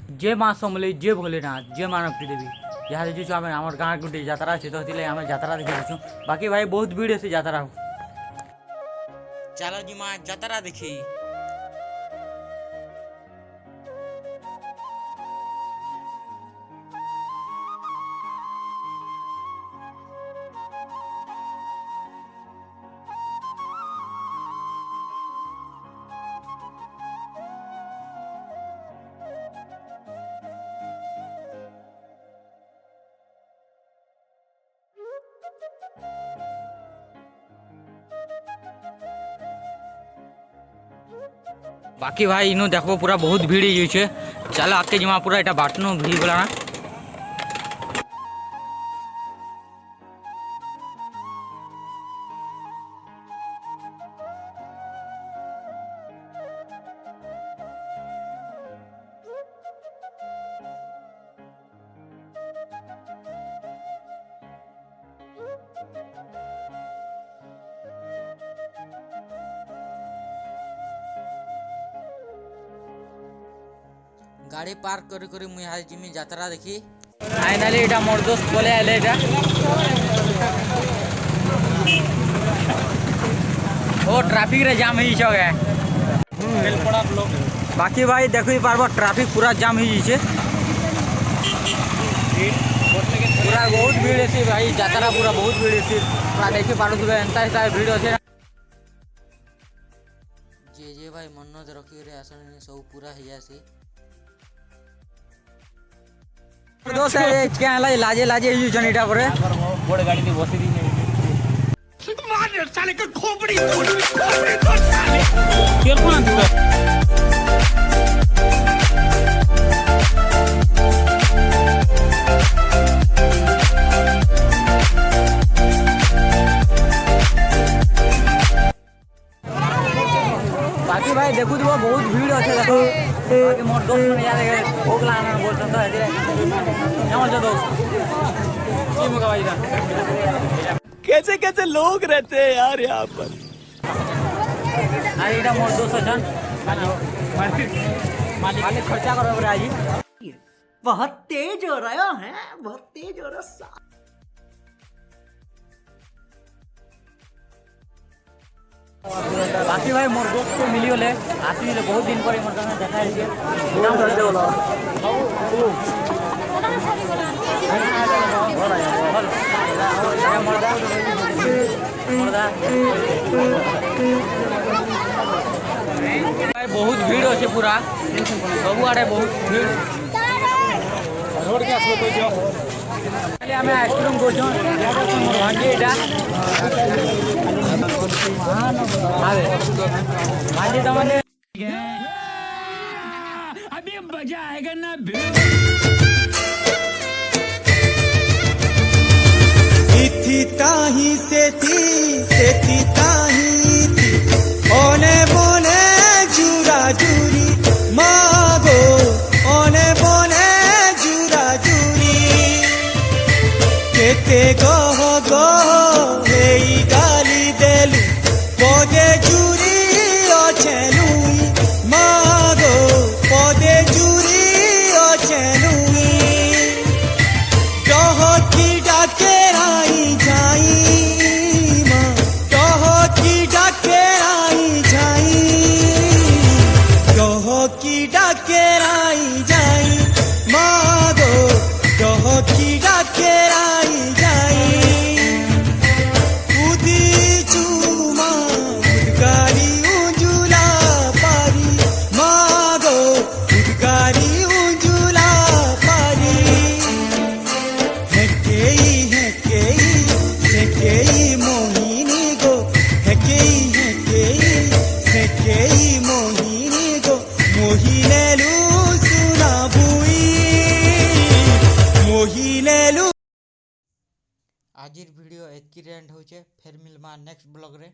जे माँ समले जे भोलेनाथ जे मानवती देवी जहाँ देखीचु आम आम गाँव गोटे जात्रा अच्छे तो आम जात्रा देखी बाकी भाई बहुत भीड़ है जात्रा चलो जी माँ जात्रा देखी बाकी भाई इनो देखो पूरा बहुत भीड़ है चल आके जमा पूरा एटा बाटनो भीड़ गला ना गाड़ी पार्क करी करी मुई हाल जिमी यात्रा देखी फाइनली एटा मोर दोस्त बोले आले एटा ओ ट्रैफिक रे जाम ही छ गए बाकी भाई देखो ही पारबो ट्रैफिक पूरा जाम ही छे पूरा बहुत भीड़ है भाई यात्रा पूरा बहुत भीड़ है पूरा देखि पारो तुबे एंता हिसाब भीड़ होछे जे भाई मन्नत रखी रे आसन सब पूरा हो जासी दोस्त क्या लाजे लाजे जनीटा पर बड़ गाड़ी में बसी दी मार साले का खोपड़ी तोड़ साले केर कोन तू बाकी भाई देखु तो बहुत भीड़ अच्छे देखो बाकी मोर दोस्त मन यार ओगला आना बोलछन तो एदिरे नमल जो दोस्त की मुका भाई कैसे कैसे लोग रहते हैं यार यहाँ पर अरे इटा मोर दोस्त जन मालिक खर्चा करो रे आज बहुत तेज हो रहा है बहुत तेज हो रहा बाकी भाई मोर दोस्त को मिली होले आसी बहुत दिन पर मोर संगे देखा है नाम कर दे बोलो भाई बहुत भीड़ अच्छे पूरा सब आड़े बहुत भीड़ रोड के आसबो तो जो पहले हमें आइसक्रीम को जो भांजे एटा भांजे तमने अभी मजा आएगा ना इथी ताही सेती ताही थी ओने बोने जुरा जुरी मागो ओने बोने जुरा जुरी केते गह गह हेई गाली देलु पदे जुरी अछेलुई मागो पदे जुरी अछेलुई डह की डाके आई जाई माँ डह की डाके आई जाई डह की डाके आई जाई मागो डह की डाके आई जाई आजिर वीडियो एतकी एंड होचे फिर मिलमा नेक्स्ट ब्लॉग रे।